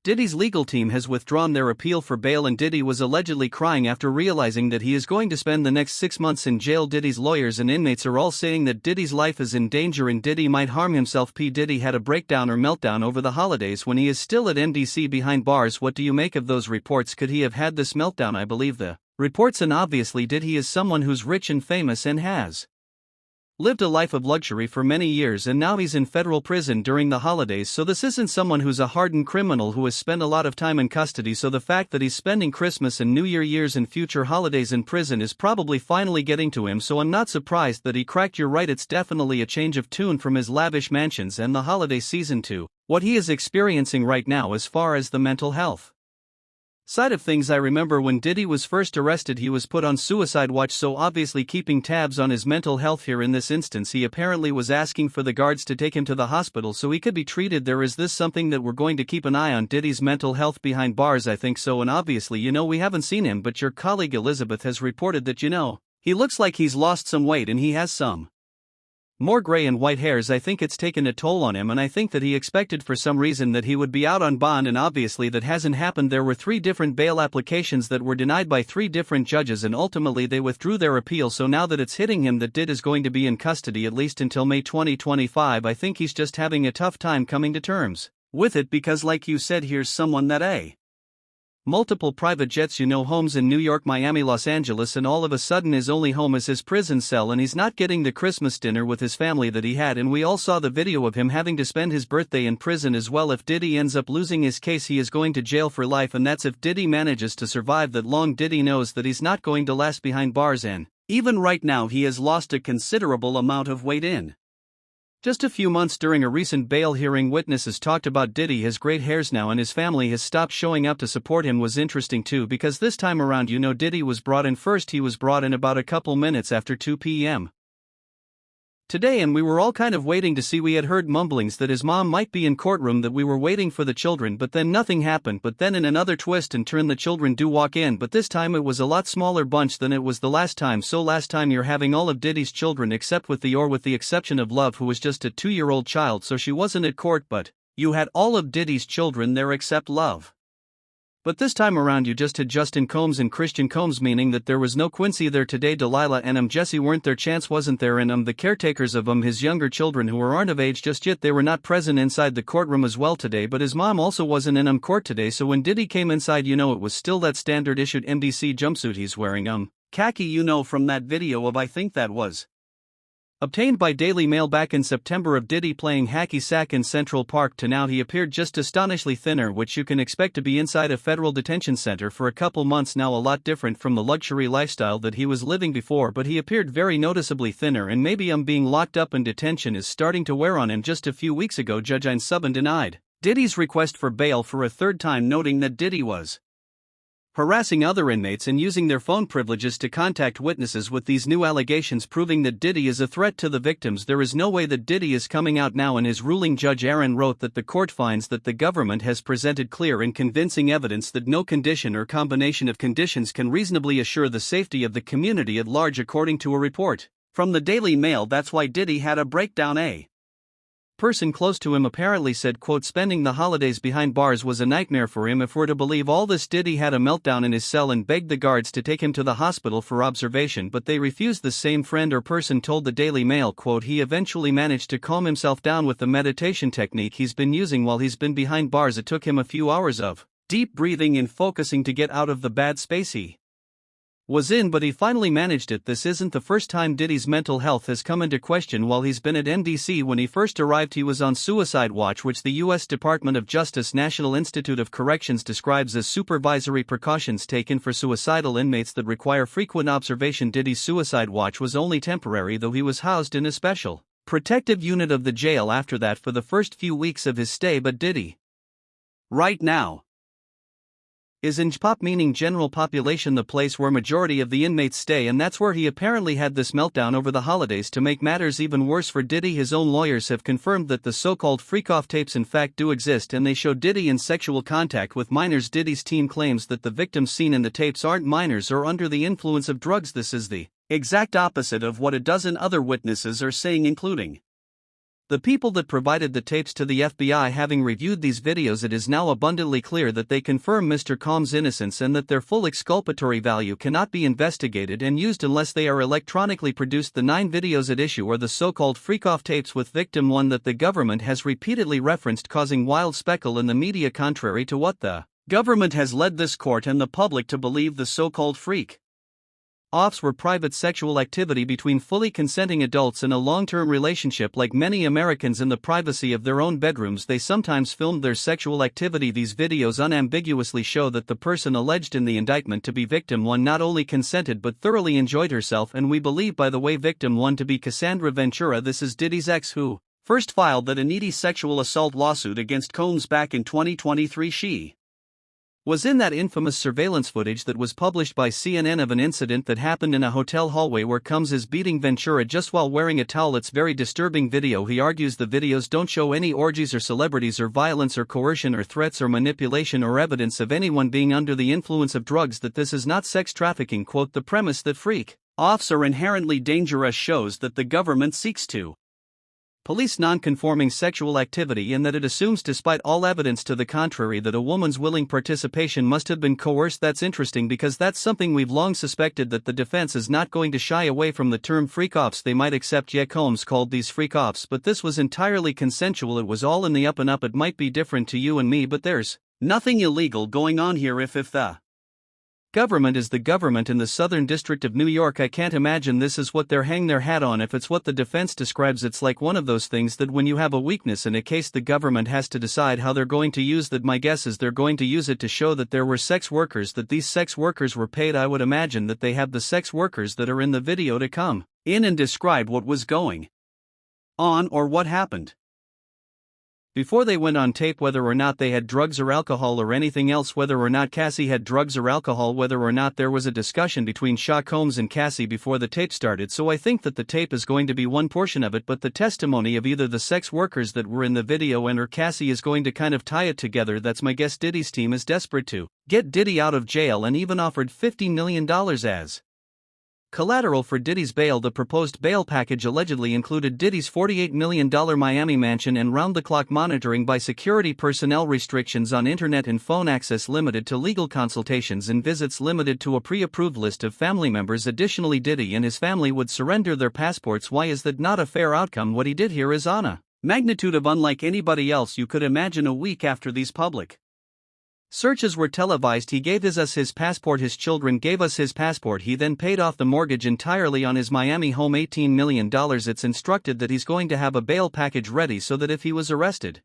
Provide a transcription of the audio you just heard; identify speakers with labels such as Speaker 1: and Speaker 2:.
Speaker 1: Diddy's legal team has withdrawn their appeal for bail, and Diddy was allegedly crying after realizing that he is going to spend the next 6 months in jail. Diddy's lawyers and inmates are all saying that Diddy's life is in danger and Diddy might harm himself. P. Diddy had a breakdown or meltdown over the holidays when he is still at MDC behind bars. What do you make of those reports? Could he have had this meltdown? I believe the reports, and obviously Diddy is someone who's rich and famous and has lived a life of luxury for many years, and now he's in federal prison during the holidays. So this isn't someone who's a hardened criminal who has spent a lot of time in custody. So the fact that he's spending Christmas and New Year's and future holidays in prison is probably finally getting to him. So I'm not surprised that he cracked. You're right, it's definitely a change of tune from his lavish mansions and the holiday season to what he is experiencing right now as far as the mental health side of things. I remember when Diddy was first arrested, he was put on suicide watch, so obviously keeping tabs on his mental health. Here in this instance, he apparently was asking for the guards to take him to the hospital so he could be treated there. Is this something that we're going to keep an eye on, Diddy's mental health behind bars? I think so, and obviously we haven't seen him, but your colleague Elizabeth has reported that he looks like he's lost some weight and he has some more gray and white hairs. I think it's taken a toll on him, and I think that he expected for some reason that he would be out on bond, and obviously that hasn't happened. There were 3 different bail applications that were denied by 3 different judges, and ultimately they withdrew their appeal. So now that it's hitting him that Diddy is going to be in custody at least until May 2025, I think he's just having a tough time coming to terms with it, because like you said, here's someone that multiple private jets, homes in New York, Miami, Los Angeles, and all of a sudden his only home is his prison cell, and he's not getting the Christmas dinner with his family that he had. And we all saw the video of him having to spend his birthday in prison as well. If Diddy ends up losing his case, he is going to jail for life, and that's if Diddy manages to survive that long. Diddy knows that he's not going to last behind bars, and even right now he has lost a considerable amount of weight in just a few months. During a recent bail hearing, witnesses talked about Diddy has great hairs now and his family has stopped showing up to support him. Was interesting too, because this time around Diddy was brought in first. He was brought in about a couple minutes after 2 p.m. today, and we were all kind of waiting to see. We had heard mumblings that his mom might be in courtroom, that we were waiting for the children, but then nothing happened. But then in another twist and turn, the children do walk in, but this time it was a lot smaller bunch than it was the last time. So last time you're having all of Diddy's children except with the exception of Love, who was just a 2-year-old child, so she wasn't at court, but you had all of Diddy's children there except Love. But this time around you just had Justin Combs and Christian Combs, meaning that there was no Quincy there today. Delilah and Jesse weren't there. Chance wasn't there, and the caretakers of his younger children who aren't of age just yet, they were not present inside the courtroom as well today. But his mom also wasn't in court today, so when Diddy came inside, it was still that standard issued MDC jumpsuit he's wearing, khaki, from that video of, I think that was obtained by Daily Mail back in September, of Diddy playing hacky sack in Central Park, to now he appeared just astonishingly thinner, which you can expect to be inside a federal detention center for a couple months now. A lot different from the luxury lifestyle that he was living before, but he appeared very noticeably thinner, and maybe being locked up in detention is starting to wear on him. Just a few weeks ago, Judge Ein Subban denied Diddy's request for bail for a 3rd time, noting that Diddy was harassing other inmates and using their phone privileges to contact witnesses, with these new allegations proving that Diddy is a threat to the victims. There is no way that Diddy is coming out now. In his ruling, Judge Aaron wrote that the court finds that the government has presented clear and convincing evidence that no condition or combination of conditions can reasonably assure the safety of the community at large, according to a report from the Daily Mail. That's why Diddy had a breakdown. A person close to him apparently said, quote, spending the holidays behind bars was a nightmare for him. If we're to believe all this, Diddy had a meltdown in his cell and begged the guards to take him to the hospital for observation, but they refused. The same friend or person told the Daily Mail, quote, he eventually managed to calm himself down with the meditation technique he's been using while he's been behind bars. It took him a few hours of deep breathing and focusing to get out of the bad space he was in, but he finally managed it. This isn't the first time Diddy's mental health has come into question while he's been at MDC. When he first arrived, he was on suicide watch, which the U.S. Department of Justice National Institute of Corrections describes as supervisory precautions taken for suicidal inmates that require frequent observation. Diddy's suicide watch was only temporary, though he was housed in a special protective unit of the jail after that for the first few weeks of his stay. But Diddy right now is in JPOP, meaning general population, the place where majority of the inmates stay, and that's where he apparently had this meltdown over the holidays. To make matters even worse for Diddy, his own lawyers have confirmed that the so-called freak-off tapes in fact do exist, and they show Diddy in sexual contact with minors. Diddy's team claims that the victims seen in the tapes aren't minors or under the influence of drugs. This is the exact opposite of what a dozen other witnesses are saying, including The people that provided the tapes to the FBI having reviewed these videos, it is now abundantly clear that they confirm Mr. Combs' innocence and that their full exculpatory value cannot be investigated and used unless they are electronically produced. The 9 videos at issue are the so-called freak-off tapes with victim 1 that the government has repeatedly referenced, causing wild speculation in the media contrary to what the government has led this court and the public to believe. The so-called freak offs were private sexual activity between fully consenting adults in a long-term relationship. Like many Americans in the privacy of their own bedrooms, they sometimes filmed their sexual activity. These videos unambiguously show that the person alleged in the indictment to be victim 1 not only consented but thoroughly enjoyed herself, and we believe, by the way, victim 1 to be Cassandra Ventura. This is Diddy's ex, who first filed that needy sexual assault lawsuit against Combs back in 2023. She was in that infamous surveillance footage that was published by CNN of an incident that happened in a hotel hallway where Combs is beating Ventura just while wearing a towel. It's very disturbing video. He argues the videos don't show any orgies or celebrities or violence or coercion or threats or manipulation or evidence of anyone being under the influence of drugs, that this is not sex trafficking. Quote, the premise that freak offs are inherently dangerous shows that the government seeks to police non-conforming sexual activity, and that it assumes, despite all evidence to the contrary, that a woman's willing participation must have been coerced. That's interesting because that's something we've long suspected, that the defense is not going to shy away from the term freak-offs. They might accept, yeah, Combs called these freak-offs, but this was entirely consensual. It was all in the up and up. It might be different to you and me, but there's nothing illegal going on here. If the government is the government in the Southern District of New York, I can't imagine this is what they're hanging their hat on. If it's what the defense describes, it's like one of those things that when you have a weakness in a case, the government has to decide how they're going to use that. My guess is they're going to use it to show that there were sex workers, that these sex workers were paid. I would imagine that they have the sex workers that are in the video to come in and describe what was going on or what happened before they went on tape, whether or not they had drugs or alcohol or anything else, whether or not Cassie had drugs or alcohol, whether or not there was a discussion between Shaw Combs and Cassie before the tape started. So I think that the tape is going to be one portion of it, but the testimony of either the sex workers that were in the video and or Cassie is going to kind of tie it together. That's my guess. Diddy's team is desperate to get Diddy out of jail and even offered $50 million as collateral for Diddy's bail. The proposed bail package allegedly included Diddy's $48 million Miami mansion and round-the-clock monitoring by security personnel, restrictions on internet and phone access limited to legal consultations, and visits limited to a pre-approved list of family members. Additionally, Diddy and his family would surrender their passports. Why is that not a fair outcome? What he did here is on a magnitude of unlike anybody else you could imagine. A week after these public searches were televised, he gave us his passport. His children gave us his passport. He then paid off the mortgage entirely on his Miami home, $18 million. It's instructed that he's going to have a bail package ready so that if he was arrested,